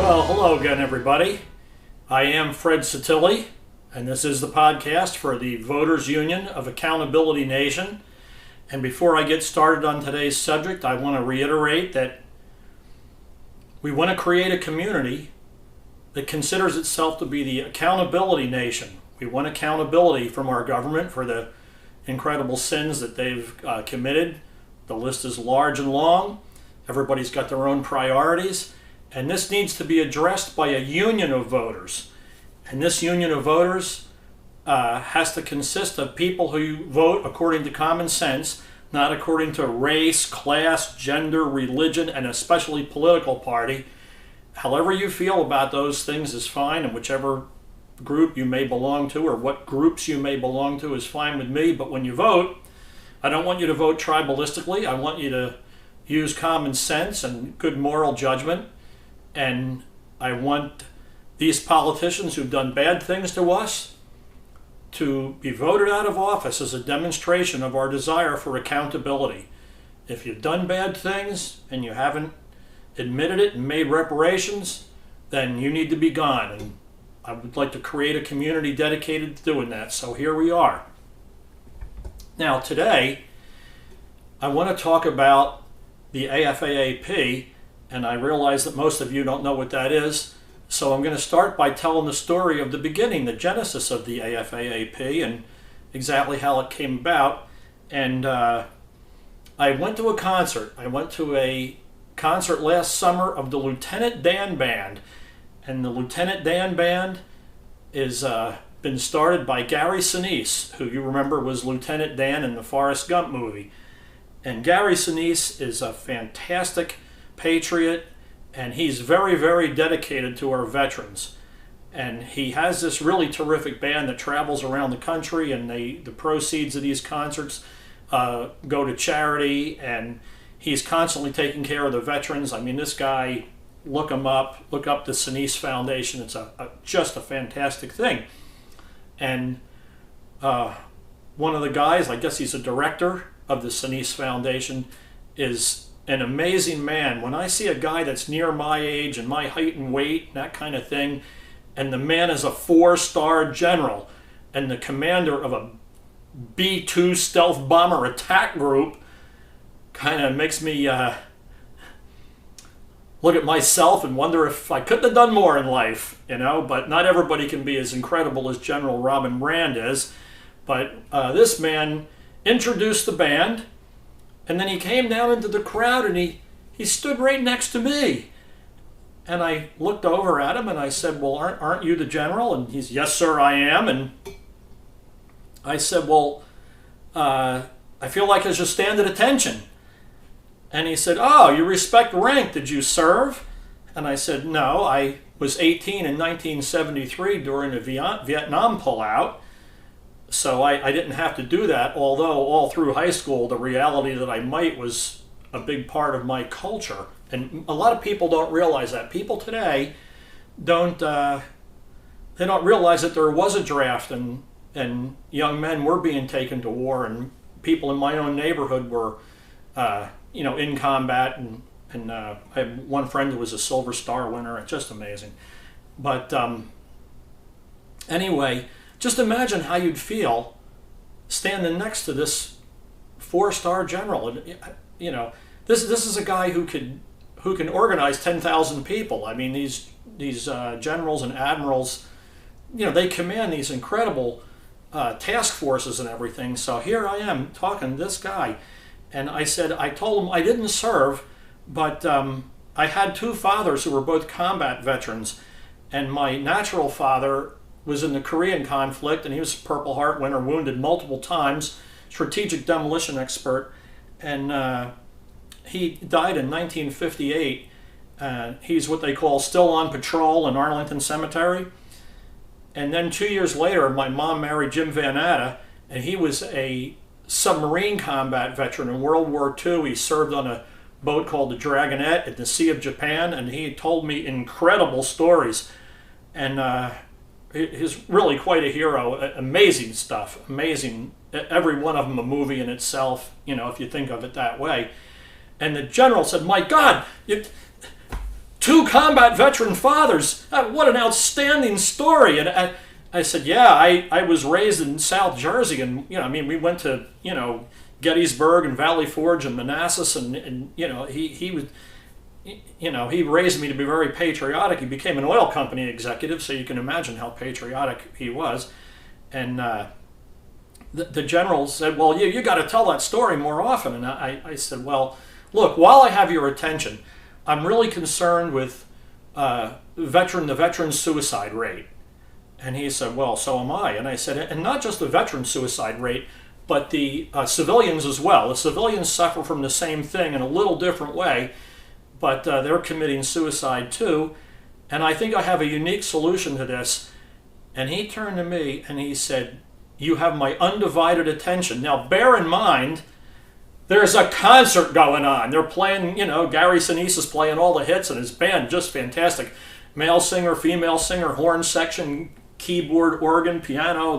Well, hello again, everybody. I am Fred Satilli, and this is the podcast for the Voters Union of Accountability Nation. And before I get started on today's subject, I want to reiterate that we want to create a community that considers itself to be the accountability nation. We want accountability from our government for the incredible sins that they've committed. The list is large and long. Everybody's got their own priorities. And this needs to be addressed by a union of voters. And this union of voters has to consist of people who vote according to common sense, not according to race, class, gender, religion, and especially political party. However you feel about those things is fine, and whichever group you may belong to or what groups you may belong to is fine with me. But when you vote, I don't want you to vote tribalistically. I want you to use common sense and good moral judgment. And I want these politicians who've done bad things to us to be voted out of office as a demonstration of our desire for accountability. If you've done bad things and you haven't admitted it and made reparations, then you need to be gone. And I would like to create a community dedicated to doing that. So here we are. Now today, I want to talk about the AFAAP. And I realize that most of you don't know what that is. So I'm going to start by telling the story of the beginning, the genesis of the AFAAP and exactly how it came about. And I went to a concert. I went to a concert last summer of the Lieutenant Dan Band. And the Lieutenant Dan Band is been started by Gary Sinise, who you remember was Lieutenant Dan in the Forrest Gump movie. And Gary Sinise is a fantastic patriot, and he's very, very dedicated to our veterans. And he has this really terrific band that travels around the country, and the proceeds of these concerts go to charity, and he's constantly taking care of the veterans. I mean, this guy, look him up, look up the Sinise Foundation. It's just a fantastic thing. And one of the guys, I guess he's a director of the Sinise Foundation, is an amazing man. When I see a guy that's near my age and my height and weight, that kind of thing, and the man is a 4-star general and the commander of a B-2 stealth bomber attack group, kind of makes me look at myself and wonder if I couldn't have done more in life, you know. But not everybody can be as incredible as General Robin Rand is. But this man introduced the band. And then he came down into the crowd and he stood right next to me. And I looked over at him and I said, well, aren't you the general? And he's, yes, sir, I am. And I said, well, I feel like I should stand at attention. And he said, oh, you respect rank. Did you serve? And I said, no, I was 18 in 1973 during the Vietnam pullout. So I didn't have to do that, although all through high school, the reality that I might was a big part of my culture. And a lot of people don't realize that. People today don't realize that there was a draft and young men were being taken to war, and people in my own neighborhood were, in combat. And I had one friend who was a Silver Star winner. It's just amazing. But anyway, just imagine how you'd feel standing next to this 4-star general. And you know, this is a guy who can organize 10,000 people. I mean, these generals and admirals, you know, they command these incredible task forces and everything. So here I am talking to this guy, and I told him I didn't serve, but I had 2 fathers who were both combat veterans, and my natural father was in the Korean conflict, and he was a Purple Heart winner, wounded multiple times, strategic demolition expert, and he died in 1958. He's what they call still on patrol in Arlington Cemetery. And then 2 years later, my mom married Jim Van Atta, and he was a submarine combat veteran in World War II. He served on a boat called the Dragonet in the Sea of Japan, and he told me incredible stories. And he's really quite a hero. Amazing stuff. Amazing. Every one of them a movie in itself, you know, if you think of it that way. And the general said, my God, 2 combat veteran fathers. What an outstanding story. And I said, yeah, I was raised in South Jersey, and we went to Gettysburg and Valley Forge and Manassas, and he was, he raised me to be very patriotic. He became an oil company executive, so you can imagine how patriotic he was. And the general said, well, you got to tell that story more often. And I said, well, look, while I have your attention, I'm really concerned with the veteran suicide rate. And he said, well, so am I. And I said, and not just the veteran suicide rate, but the civilians as well. The civilians suffer from the same thing in a little different way, but they're committing suicide too. And I think I have a unique solution to this. And he turned to me and he said, you have my undivided attention. Now, bear in mind, there's a concert going on. They're playing, Gary Sinise is playing all the hits, and his band, just fantastic. Male singer, female singer, horn section, keyboard, organ, piano,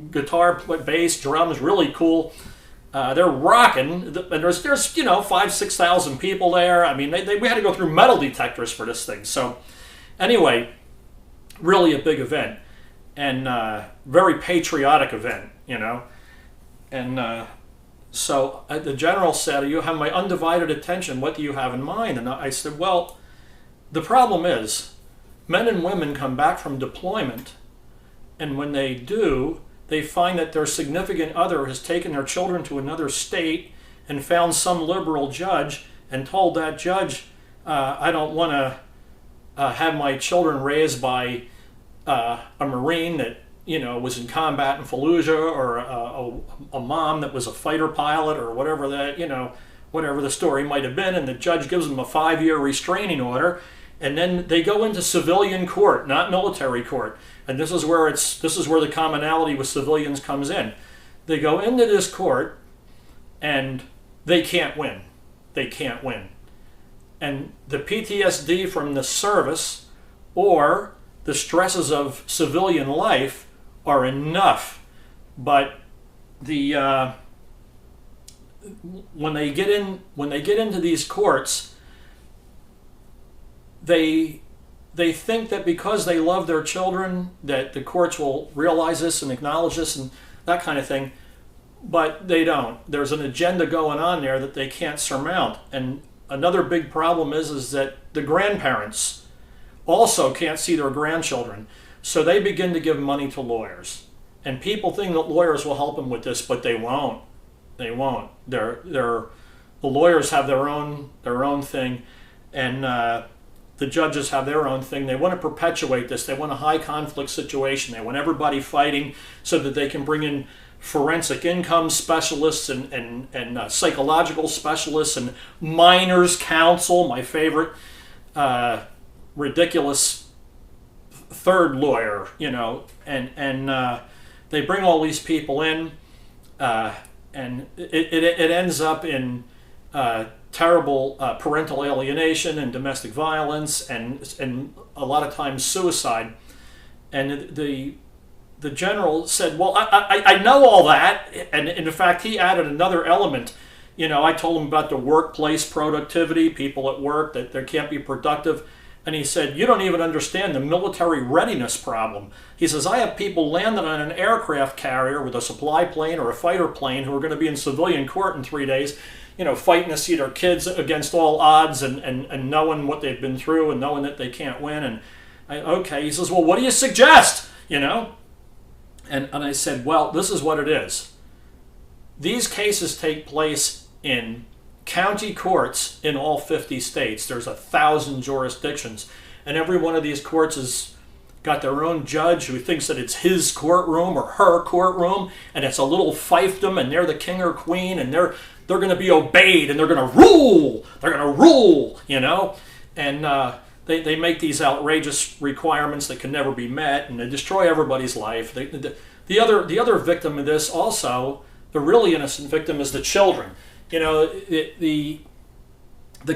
guitar, bass, drums, really cool. They're rocking, and there's 5,000-6,000 people there. I mean, we had to go through metal detectors for this thing. So anyway, really a big event, and very patriotic event, and so the general said, you have my undivided attention. What do you have in mind? And I said, well, the problem is, men and women come back from deployment, and when they do, they find that their significant other has taken their children to another state and found some liberal judge and told that judge, I don't want to have my children raised by a Marine that was in combat in Fallujah, or a mom that was a fighter pilot, or whatever whatever the story might have been, and the judge gives them a 5-year restraining order. And then they go into civilian court, not military court. And this is where the commonality with civilians comes in. They go into this court, and they can't win. They can't win. And the PTSD from the service or the stresses of civilian life are enough. But when they get into these courts, they think that because they love their children, that the courts will realize this and acknowledge this and that kind of thing, but they don't. There's an agenda going on there that they can't surmount. And another big problem is that the grandparents also can't see their grandchildren, so they begin to give money to lawyers. And people think that lawyers will help them with this, but they won't. They won't. The lawyers have their own thing, and the judges have their own thing. They want to perpetuate this. They want a high conflict situation. They want everybody fighting so that they can bring in forensic income specialists and psychological specialists and minors counsel, my favorite, ridiculous third lawyer, and they bring all these people in, and it ends up in terrible parental alienation and domestic violence, and a lot of times suicide. And the general said, well, I know all that, and in fact he added another element. I told him about the workplace productivity, people at work, that they can't be productive. And he said, you don't even understand the military readiness problem. He says, I have people landing on an aircraft carrier with a supply plane or a fighter plane who are going to be in civilian court in 3 days, fighting to see their kids against all odds, and knowing what they've been through and knowing that they can't win. Okay, he says, well, what do you suggest? And I said, well, this is what it is. These cases take place in county courts in all 50 states. There's 1,000 jurisdictions, and every one of these courts has got their own judge who thinks that it's his courtroom or her courtroom, and it's a little fiefdom, and they're the king or queen, and they're going to be obeyed, and they're going to rule. They're going to rule, and they make these outrageous requirements that can never be met, and they destroy everybody's life. The other victim of this also, the really innocent victim, is the children. The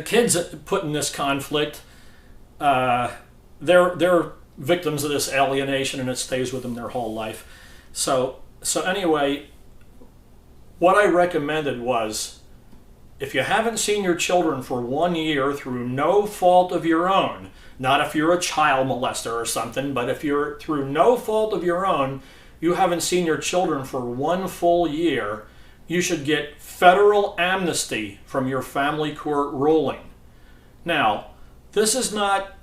kids put in this conflict, they're victims of this alienation, and it stays with them their whole life. So anyway, what I recommended was if you haven't seen your children for 1 year through no fault of your own, not if you're a child molester or something, but if you're through no fault of your own, you haven't seen your children for 1 full year, you should get federal amnesty from your family court ruling. Now, this is not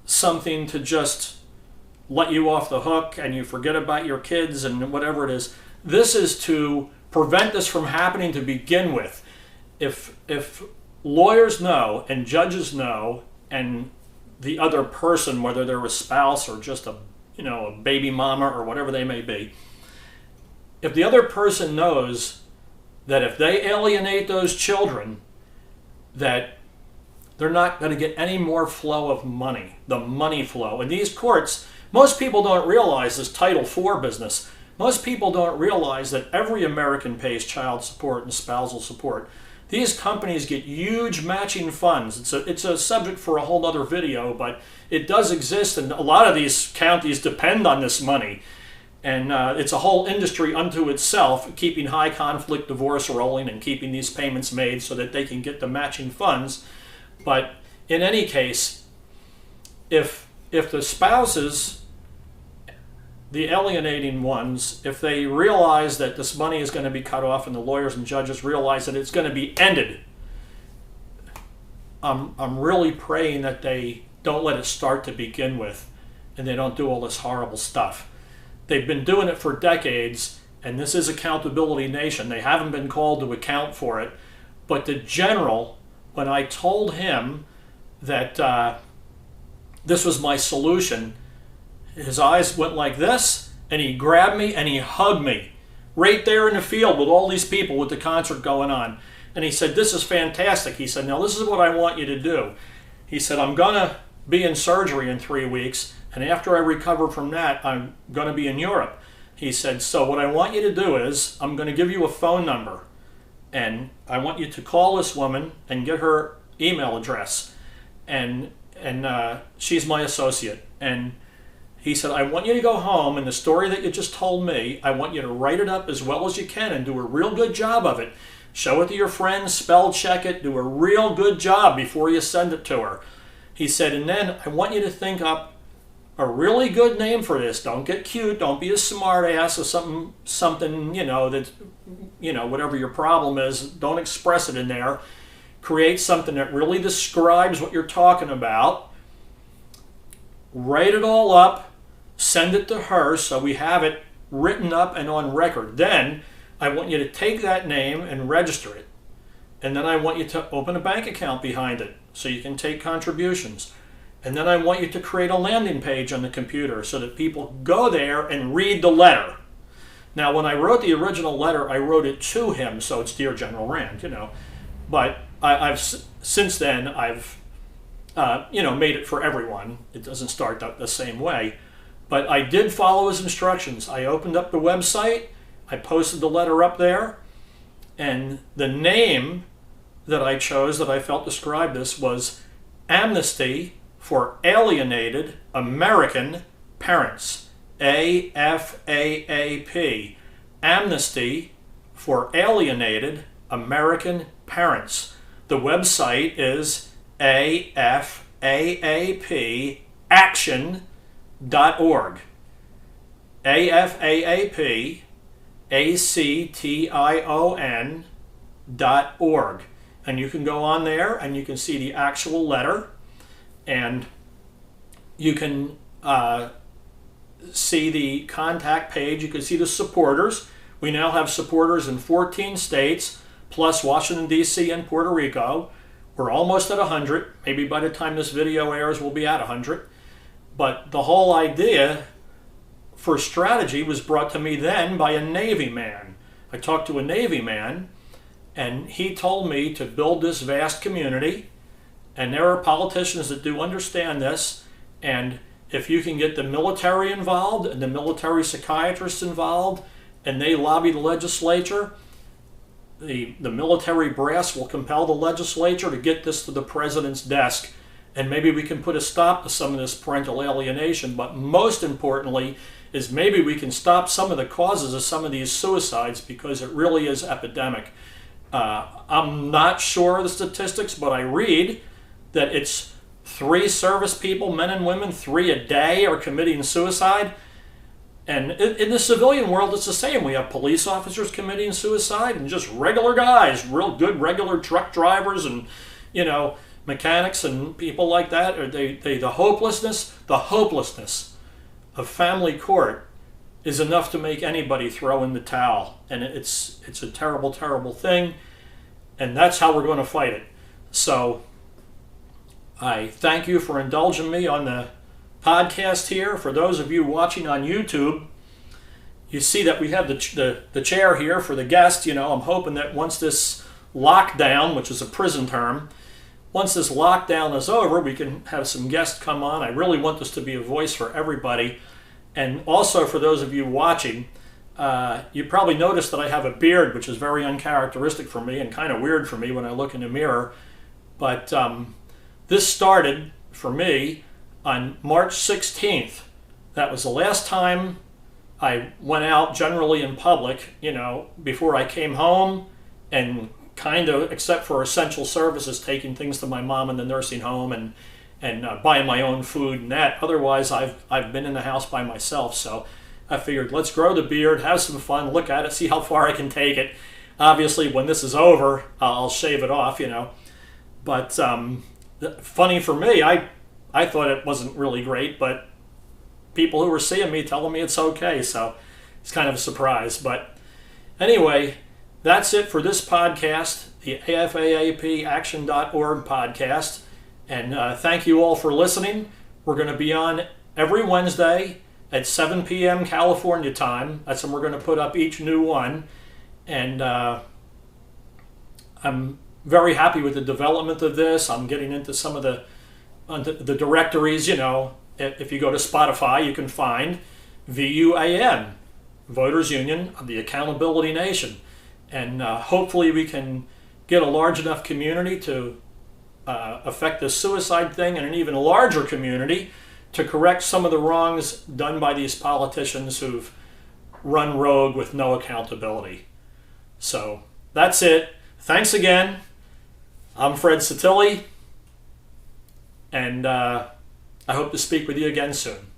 something to just let you off the hook and you forget about your kids and whatever it is. This is to prevent this from happening to begin with. If lawyers know and judges know, and the other person, whether they're a spouse or just a baby mama or whatever they may be, if the other person knows that if they alienate those children, that they're not going to get any more flow of money, the money flow. And these courts, most people don't realize this Title IV business. Most people don't realize that every American pays child support and spousal support. These companies get huge matching funds. It's a subject for a whole other video, but it does exist, and a lot of these counties depend on this money. And it's a whole industry unto itself, keeping high conflict divorce rolling and keeping these payments made so that they can get the matching funds. But in any case, if the spouses, the alienating ones, if they realize that this money is going to be cut off and the lawyers and judges realize that it's going to be ended, I'm really praying that they don't let it start to begin with and they don't do all this horrible stuff. They've been doing it for decades, and this is accountability nation. They haven't been called to account for it. But the general, when I told him that this was my solution, his eyes went like this, and he grabbed me and he hugged me right there in the field with all these people with the concert going on. And he said, "This is fantastic." He said, "Now this is what I want you to do." He said, "I'm going to be in surgery in 3 weeks, and after I recover from that, I'm going to be in Europe." He said, "So what I want you to do is, I'm going to give you a phone number, and I want you to call this woman and get her email address. And she's my associate. And he said, I want you to go home, and the story that you just told me, I want you to write it up as well as you can and do a real good job of it. Show it to your friends, spell check it, do a real good job before you send it to her." He said, "And then I want you to think up a really good name for this. Don't get cute. Don't be a smart ass or something, that, whatever your problem is, don't express it in there. Create something that really describes what you're talking about. Write it all up. Send it to her so we have it written up and on record. Then I want you to take that name and register it. And then I want you to open a bank account behind it so you can take contributions. And then I want you to create a landing page on the computer so that people go there and read the letter." Now, when I wrote the original letter, I wrote it to him, so it's Dear General Rand, But I've since then, I've made it for everyone. It doesn't start the same way. But I did follow his instructions. I opened up the website. I posted the letter up there. And the name that I chose that I felt described this was Amnesty for Alienated American Parents. AFAAP. Amnesty for Alienated American Parents. The website is AFAAPaction.org. AFAAPACTION.org. And you can go on there and you can see the actual letter, and you can see the contact page. You can see the supporters. We now have supporters in 14 states, plus Washington, D.C. and Puerto Rico. We're almost at 100. Maybe by the time this video airs, we'll be at 100. But the whole idea for strategy was brought to me then by a Navy man. I talked to a Navy man, and he told me to build this vast community. And there are politicians that do understand this. And if you can get the military involved and the military psychiatrists involved, and they lobby the legislature, the military brass will compel the legislature to get this to the president's desk. And maybe we can put a stop to some of this parental alienation. But most importantly is maybe we can stop some of the causes of some of these suicides, because it really is epidemic. I'm not sure of the statistics, but I read that it's 3 service people, men and women, 3 a day are committing suicide. And in the civilian world, it's the same. We have police officers committing suicide and just regular guys, real good regular truck drivers and, mechanics and people like that. Or the hopelessness of family court is enough to make anybody throw in the towel. And it's a terrible, terrible thing. And that's how we're going to fight it. So I thank you for indulging me on the podcast here. For those of you watching on YouTube, you see that we have the chair here for the guest. I'm hoping that once this lockdown, which is a prison term, once this lockdown is over, we can have some guests come on. I really want this to be a voice for everybody. And also for those of you watching, you probably noticed that I have a beard, which is very uncharacteristic for me and kind of weird for me when I look in the mirror. But this started for me on March 16th. That was the last time I went out generally in public, before I came home, and kind of, except for essential services, taking things to my mom in the nursing home and buying my own food and that. Otherwise, I've been in the house by myself. So I figured, let's grow the beard, have some fun, look at it, see how far I can take it. Obviously, when this is over, I'll shave it off, But funny for me, I thought it wasn't really great, but people who were seeing me telling me it's okay, so it's kind of a surprise. But anyway, that's it for this podcast, the AFAAP Action.org podcast. And thank you all for listening. We're going to be on every Wednesday at 7 p.m. California time. That's when we're going to put up each new one. And I'm very happy with the development of this. I'm getting into some of the directories. If you go to Spotify, you can find VUAN, Voters Union of the Accountability Nation. And hopefully we can get a large enough community to affect the suicide thing, and an even larger community to correct some of the wrongs done by these politicians who've run rogue with no accountability. So that's it. Thanks again. I'm Fred Satilli, and I hope to speak with you again soon.